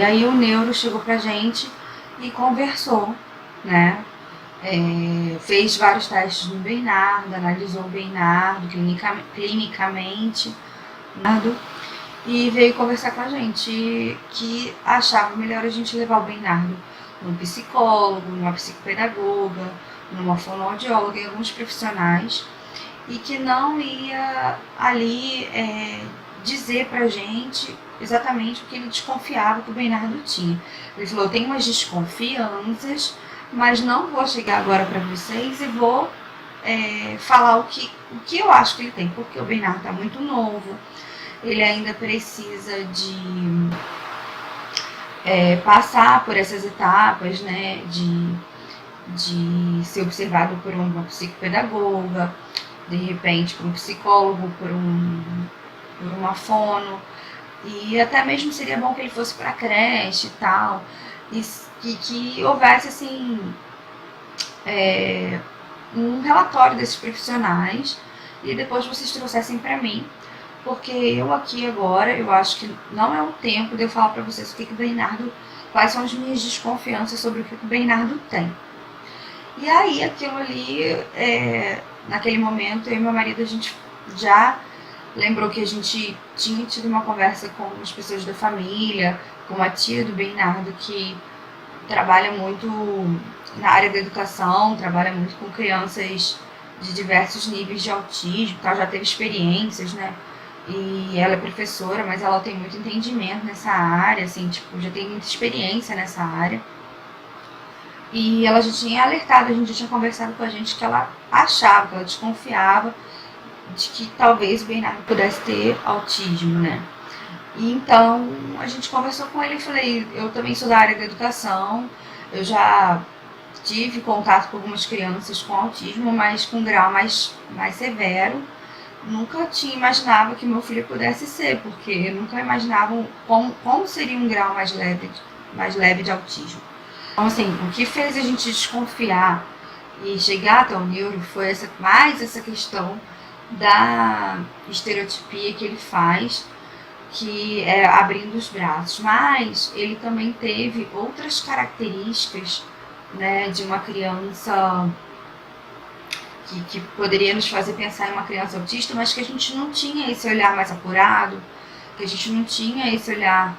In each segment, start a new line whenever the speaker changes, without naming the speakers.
aí o neuro chegou pra gente e conversou, né? Fez vários testes no Bernardo, analisou o Bernardo clinicamente, e veio conversar com a gente que achava melhor a gente levar o Bernardo num psicólogo, numa psicopedagoga, numa fonoaudióloga e alguns profissionais, e que não ia ali dizer pra gente exatamente o que ele desconfiava que o Bernardo tinha. Ele falou, eu tenho umas desconfianças, mas não vou chegar agora para vocês e vou falar o que eu acho que ele tem, porque o Bernardo está muito novo, ele ainda precisa de passar por essas etapas, né, de ser observado por uma psicopedagoga, de repente por um psicólogo, por uma fono, e até mesmo seria bom que ele fosse para a creche e tal, e que houvesse assim um relatório desses profissionais e depois vocês trouxessem para mim, porque eu aqui agora, eu acho que não é o tempo de eu falar para vocês o que o Bernardo, quais são as minhas desconfianças sobre o que o Bernardo tem. E aí, aquilo ali, naquele momento, eu e meu marido, a gente já lembrou que a gente tinha tido uma conversa com as pessoas da família, com a tia do Bernardo, que trabalha muito na área da educação, trabalha muito com crianças de diversos níveis de autismo, ela já teve experiências, né? E ela é professora, mas ela tem muito entendimento nessa área, assim, tipo, já tem muita experiência nessa área. E ela já tinha alertado, a gente já tinha conversado com a gente que ela achava, que ela desconfiava de que talvez o Bernardo pudesse ter autismo, né? E então a gente conversou com ele e falei, eu também sou da área da educação, eu já tive contato com algumas crianças com autismo, mas com grau mais severo. Nunca tinha imaginado que meu filho pudesse ser, porque nunca imaginava como seria um grau mais leve de autismo. Então, assim, o que fez a gente desconfiar e chegar até o neuro foi mais essa questão da estereotipia que ele faz, que é abrindo os braços. Mas ele também teve outras características, né, de uma criança que poderia nos fazer pensar em uma criança autista, mas que a gente não tinha esse olhar mais apurado, que a gente não tinha esse olhar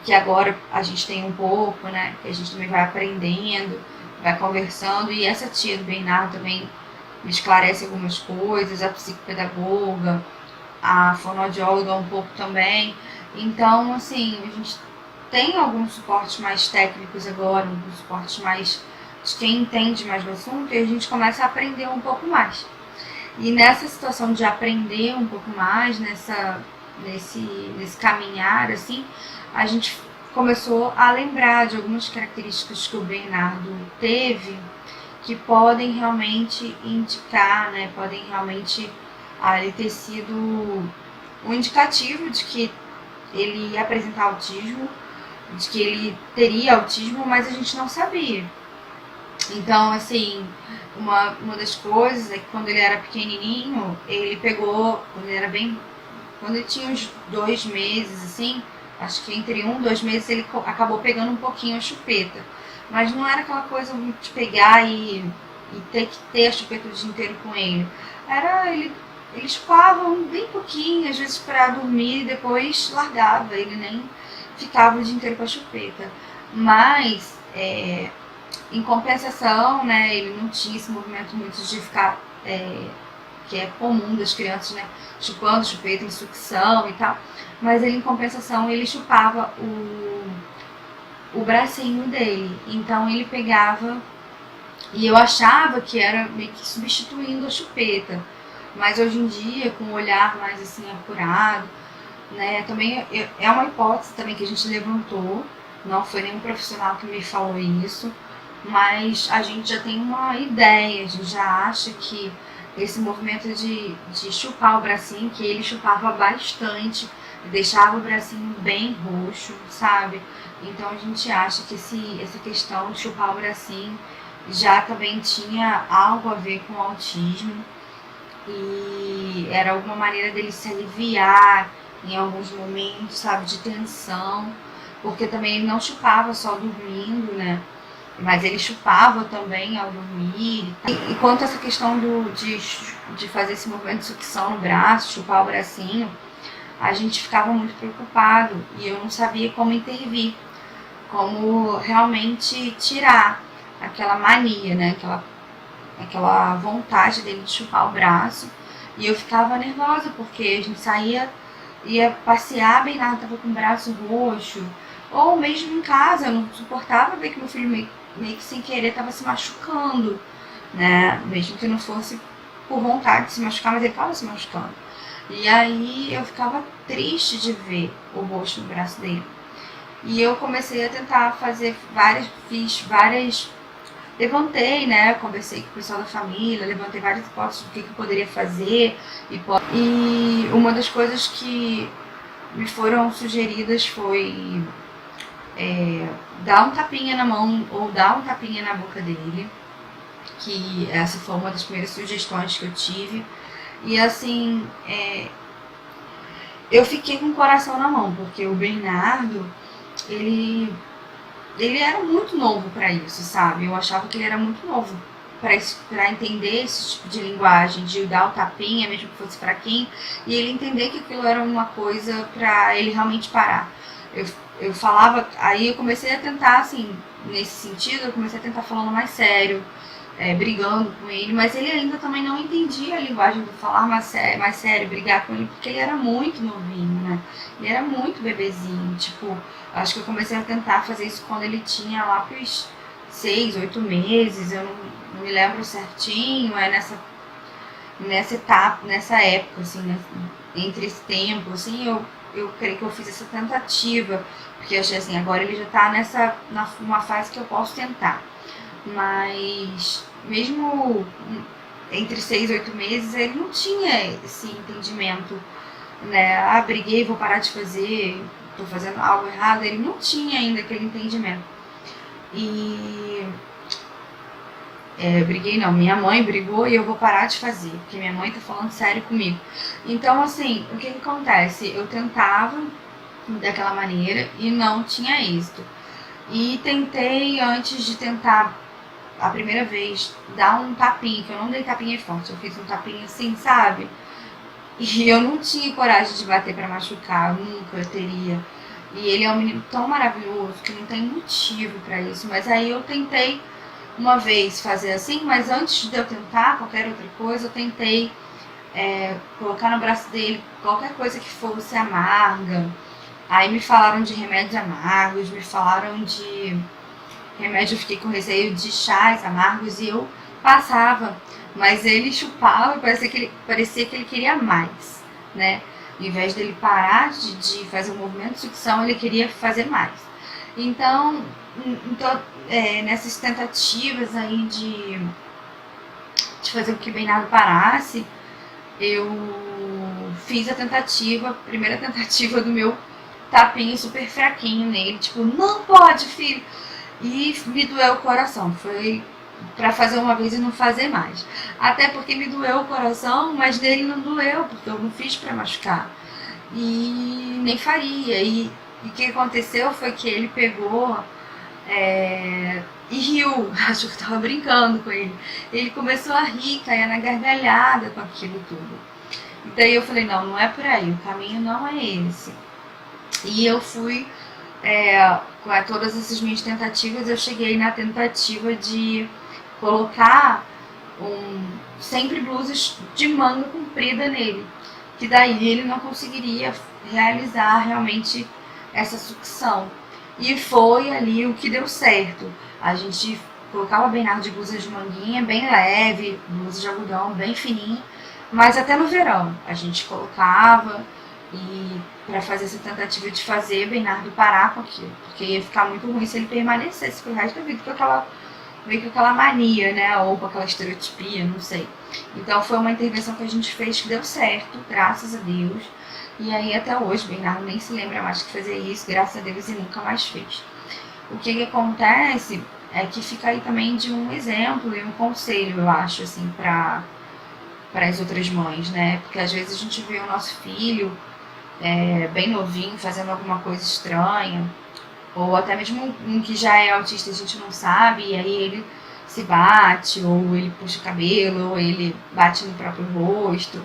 que agora a gente tem um pouco, né, que a gente também vai aprendendo, vai conversando, e essa tia do Bernardo também me esclarece algumas coisas, a psicopedagoga, a fonoaudióloga um pouco também. Então, assim, a gente tem alguns suportes mais técnicos agora, alguns suportes mais de quem entende mais do assunto, e a gente começa a aprender um pouco mais. E nessa situação de aprender um pouco mais, nesse caminhar, assim, a gente começou a lembrar de algumas características que o Bernardo teve que podem realmente indicar, né, podem realmente ali ter sido um indicativo de que ele ia apresentar autismo, de que ele teria autismo, mas a gente não sabia. Então, assim, uma das coisas é que quando ele era pequenininho, ele pegou, quando ele tinha uns 2 meses, assim, acho que entre 1 e 2 meses, ele acabou pegando um pouquinho a chupeta. Mas não era aquela coisa de pegar e ter que ter a chupeta o dia inteiro com ele. Ele chupava bem pouquinho, às vezes para dormir, e depois largava. Ele nem ficava o dia inteiro com a chupeta. Mas, em compensação, né, ele não tinha esse movimento muito de ficar, que é comum das crianças, né, chupando chupeta em sucção e tal. Mas ele, em compensação, ele chupava o bracinho dele. Então ele pegava, e eu achava que era meio que substituindo a chupeta. Mas hoje em dia, com um olhar mais assim apurado, né, também é uma hipótese também que a gente levantou, não foi nenhum profissional que me falou isso, mas a gente já tem uma ideia, a gente já acha que esse movimento de chupar o bracinho, que ele chupava bastante, deixava o bracinho bem roxo, sabe? Então a gente acha que essa questão de chupar o bracinho já também tinha algo a ver com o autismo, e era alguma maneira dele se aliviar em alguns momentos, sabe, de tensão. porque também ele não chupava só dormindo, né? Mas ele chupava também ao dormir. E quanto a essa questão de fazer esse movimento de sucção no braço, chupar o bracinho, a gente ficava muito preocupado e eu não sabia como intervir, como realmente tirar aquela mania, né? Aquela vontade dele de chupar o braço. E eu ficava nervosa, porque a gente saía, ia passear, bem nada, tava com o braço roxo. Ou mesmo em casa, eu não suportava ver que meu filho meio que sem querer tava se machucando, né? Mesmo que não fosse por vontade de se machucar, mas ele tava se machucando. E aí eu ficava triste de ver o roxo no braço dele. E eu comecei a tentar fiz várias. Levantei, né? Conversei com o pessoal da família, levantei várias hipóteses do que eu poderia fazer. E uma das coisas que me foram sugeridas foi dar um tapinha na mão ou dar um tapinha na boca dele. Que essa foi uma das primeiras sugestões que eu tive. E assim, eu fiquei com o coração na mão, porque o Bernardo, ele era muito novo para isso, sabe? Eu achava que ele era muito novo para entender esse tipo de linguagem, de dar o tapinha, mesmo que fosse fraquinho, e ele entender que aquilo era uma coisa para ele realmente parar. Eu falava, aí eu comecei a tentar, assim, nesse sentido, eu comecei a tentar falando mais sério, brigando com ele, mas ele ainda também não entendia a linguagem do falar mais sério, brigar com ele, porque ele era muito novinho, né? Ele era muito bebezinho, tipo, acho que eu comecei a tentar fazer isso quando ele tinha lá pros 6, 8 meses, eu não me lembro certinho, nessa época, assim, né? Entre esse tempo, assim, eu creio que eu fiz essa tentativa, porque eu achei assim, agora ele já tá numa fase que eu posso tentar. Mas mesmo entre 6 e 8 meses, ele não tinha esse entendimento, né? Briguei, vou parar de fazer, tô fazendo algo errado. Ele não tinha ainda aquele entendimento. E briguei não, minha mãe brigou e eu vou parar de fazer, porque minha mãe tá falando sério comigo. Então, assim, o que acontece? Eu tentava daquela maneira e não tinha êxito. E tentei, antes de tentar a primeira vez, dar um tapinha, que eu não dei tapinha forte, eu fiz um tapinha assim, sabe? E eu não tinha coragem de bater pra machucar, eu nunca teria. E ele é um menino tão maravilhoso que não tem motivo pra isso. Mas aí eu tentei uma vez fazer assim, mas antes de eu tentar qualquer outra coisa, eu tentei colocar no braço dele qualquer coisa que fosse amarga. Aí me falaram de remédios amargos, me falaram de remédio, eu fiquei com receio de chás amargos e eu passava, mas ele chupava e parecia que ele queria mais, né? Ao invés dele parar de fazer um movimento de sucção, ele queria fazer mais. Então nessas tentativas aí de fazer com que o Bernardo parasse, eu fiz a primeira tentativa do meu tapinho super fraquinho nele, tipo, não pode, filho! E me doeu o coração, foi pra fazer uma vez e não fazer mais. Até porque me doeu o coração, mas nele não doeu, porque eu não fiz pra machucar. E nem faria. E o que aconteceu foi que ele pegou e riu, acho que tava brincando com ele. Ele começou a rir, cair na gargalhada com aquilo tudo. E daí eu falei, não é por aí, o caminho não é esse. E eu fui, com todas essas minhas tentativas, eu cheguei na tentativa de colocar sempre blusas de manga comprida nele, que daí ele não conseguiria realizar realmente essa sucção. E foi ali o que deu certo. A gente colocava o Bernardo de blusa de manguinha bem leve, blusa de algodão bem fininha, mas até no verão a gente colocava, e para fazer essa tentativa de fazer o Bernardo parar com aquilo, porque ia ficar muito ruim se ele permanecesse pro resto da vida meio com aquela mania, né, ou com aquela estereotipia, não sei. Então foi uma intervenção que a gente fez que deu certo, graças a Deus. E aí até hoje o Bernardo nem se lembra mais que fazer isso, graças a Deus, e nunca mais fez. O que acontece é que fica aí também de um exemplo e um conselho, eu acho, assim, para as outras mães, né? Porque às vezes a gente vê o nosso filho bem novinho, fazendo alguma coisa estranha, Ou até mesmo um que já é autista, a gente não sabe, e aí ele se bate, ou ele puxa o cabelo, ou ele bate no próprio rosto.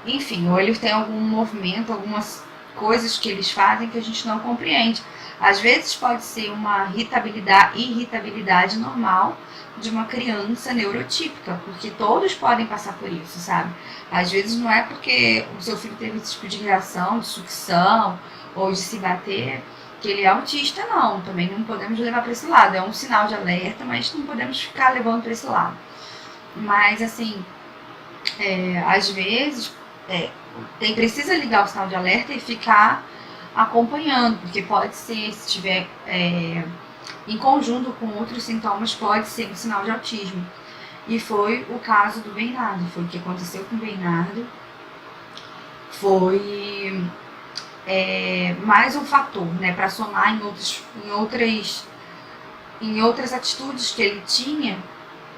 Enfim, ou eles têm algum movimento, algumas coisas que eles fazem que a gente não compreende. Às vezes pode ser uma irritabilidade normal de uma criança neurotípica, porque todos podem passar por isso, sabe? Às vezes não é porque o seu filho teve esse tipo de reação, de sucção ou de se bater, que ele é autista, não. Também não podemos levar para esse lado. É um sinal de alerta, mas não podemos ficar levando para esse lado. Mas, assim, às vezes precisa ligar o sinal de alerta e ficar acompanhando, porque pode ser, se tiver em conjunto com outros sintomas, pode ser um sinal de autismo. E foi o caso do Bernardo, foi o que aconteceu com o Bernardo. Foi mais um fator, né, para somar em outras atitudes que ele tinha,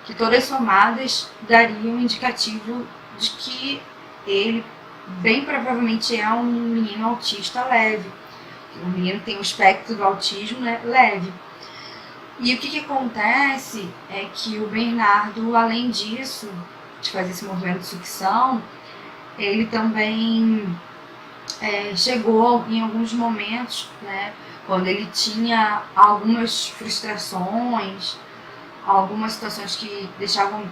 que todas somadas dariam um indicativo de que ele bem provavelmente é um menino autista leve. O menino tem o espectro do autismo, né, leve. E o que acontece é que o Bernardo, além disso, de fazer esse movimento de sucção, ele também chegou em alguns momentos, né, quando ele tinha algumas frustrações, algumas situações que deixavam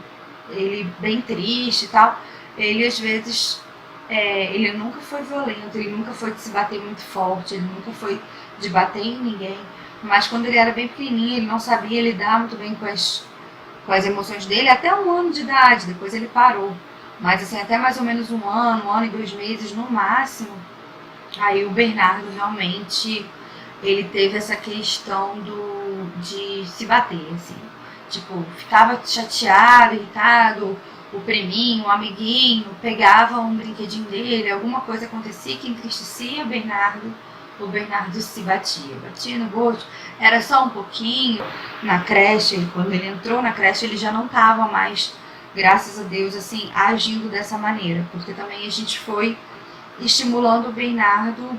ele bem triste e tal, ele às vezes, ele nunca foi violento, ele nunca foi de se bater muito forte, ele nunca foi de bater em ninguém, mas quando ele era bem pequenininho, ele não sabia lidar muito bem com as emoções dele, até 1 ano de idade, depois ele parou, mas assim, até mais ou menos 1 ano e 2 meses no máximo, aí o Bernardo realmente, ele teve essa questão de se bater, assim. Tipo, ficava chateado, irritado, o priminho, o amiguinho, pegava um brinquedinho dele, alguma coisa acontecia que entristecia o Bernardo se batia no rosto, era só um pouquinho. Na creche, quando ele entrou na creche, ele já não estava mais, graças a Deus, assim, agindo dessa maneira, porque também a gente foi estimulando o Bernardo,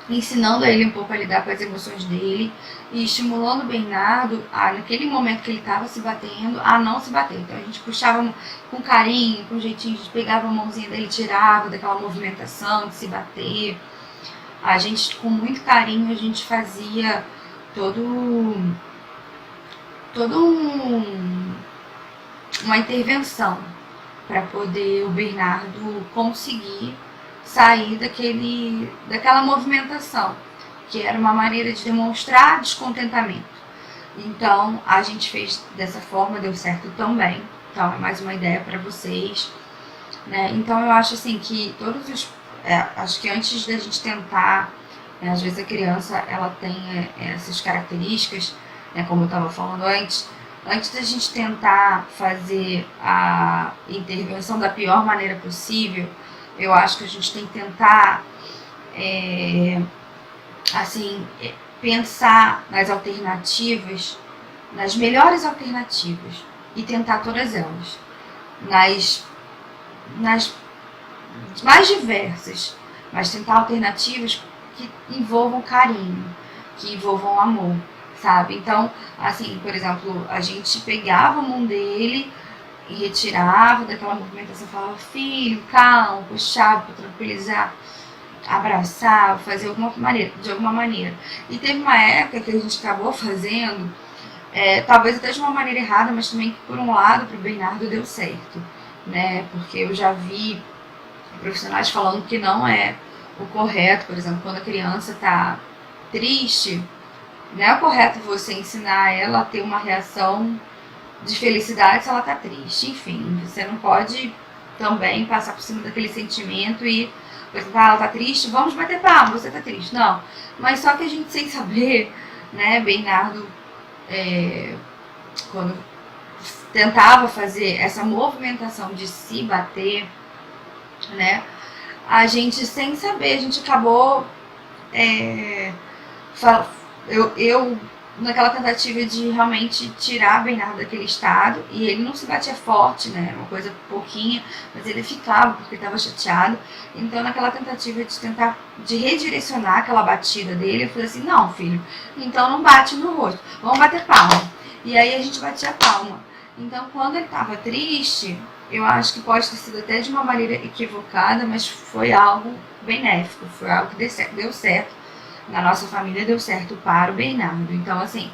ensinando ele um pouco a lidar com as emoções dele e estimulando o Bernardo, naquele momento que ele estava se batendo, a não se bater. Então a gente puxava com carinho, com jeitinho, a gente pegava a mãozinha dele, tirava daquela movimentação de se bater. A gente, com muito carinho, a gente fazia uma intervenção para poder o Bernardo conseguir sair daquela movimentação, que era uma maneira de demonstrar descontentamento. Então, a gente fez dessa forma, deu certo também. Então, é mais uma ideia para vocês, né? Então, eu acho assim que acho que antes da gente tentar, né, às vezes a criança, ela tem essas características, né, como eu estava falando antes da gente tentar fazer a intervenção da pior maneira possível, eu acho que a gente tem que tentar, pensar nas alternativas, nas melhores alternativas e tentar todas elas, nas mais diversas, mas tentar alternativas que envolvam carinho, que envolvam amor, sabe? Então, assim, por exemplo, a gente pegava a mão dele e retirava daquela movimentação, falava, filho, calma, puxava para tranquilizar, abraçava, fazer de alguma maneira. E teve uma época que a gente acabou fazendo, talvez até de uma maneira errada, mas também que por um lado para o Bernardo deu certo, né? Porque eu já vi profissionais falando que não é o correto, por exemplo, quando a criança está triste, não é o correto você ensinar ela a ter uma reação de felicidade se ela tá triste. Enfim, você não pode também passar por cima daquele sentimento e, por exemplo, ela tá triste, vamos bater palma, você tá triste. Não, mas só que a gente sem saber, né, Bernardo, quando tentava fazer essa movimentação de se bater, né, a gente sem saber, a gente acabou, eu naquela tentativa de realmente tirar Bernardo daquele estado, e ele não se batia forte, né, uma coisa pouquinha, mas ele ficava porque estava chateado. Então naquela tentativa de tentar de redirecionar aquela batida dele, eu falei assim, não filho, então não bate no rosto, vamos bater palma. E aí a gente batia palma. Então quando ele estava triste, eu acho que pode ter sido até de uma maneira equivocada, mas foi algo benéfico, foi algo que deu certo. Na nossa família deu certo para o Bernardo. Então, assim,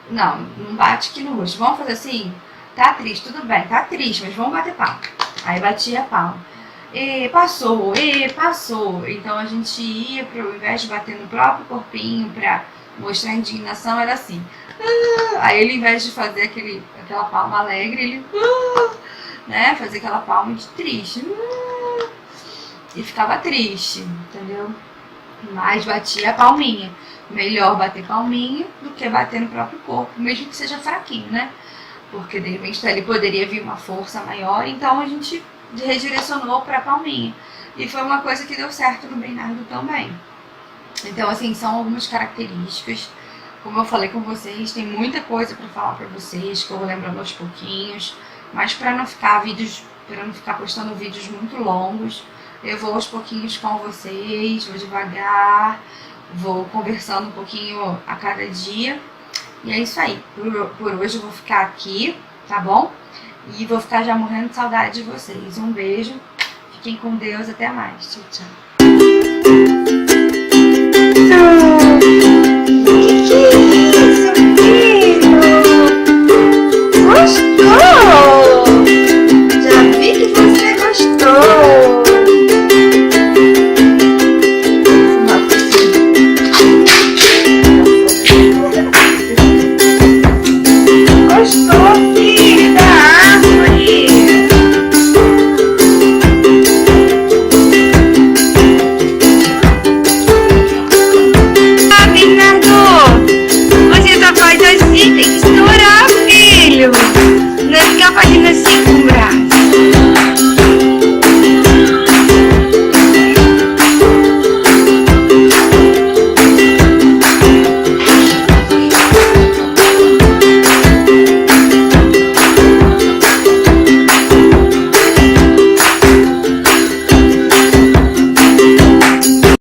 não bate aqui no rosto. Vamos fazer assim? Tá triste, tudo bem, tá triste, mas vamos bater palma. Aí batia a palma. Passou. Então a gente ia, ao invés de bater no próprio corpinho pra mostrar indignação, era assim. Aí ele, ao invés de fazer aquela palma alegre, ele né, fazer aquela palma de triste. E ficava triste, entendeu? Mas batia a palminha. Melhor bater palminha do que bater no próprio corpo, mesmo que seja fraquinho, né? Porque de repente ali poderia vir uma força maior, então a gente redirecionou para a palminha. E foi uma coisa que deu certo no Bernardo também. Então, assim, são algumas características. Como eu falei com vocês, tem muita coisa para falar para vocês, que eu vou lembrando aos pouquinhos. Mas para não ficar postando vídeos muito longos, eu vou aos pouquinhos com vocês, vou devagar, vou conversando um pouquinho a cada dia. E é isso aí. Por hoje eu vou ficar aqui, tá bom? E vou ficar já morrendo de saudade de vocês. Um beijo, fiquem com Deus, até mais. Tchau, tchau.
Que é isso, filho? Gostou?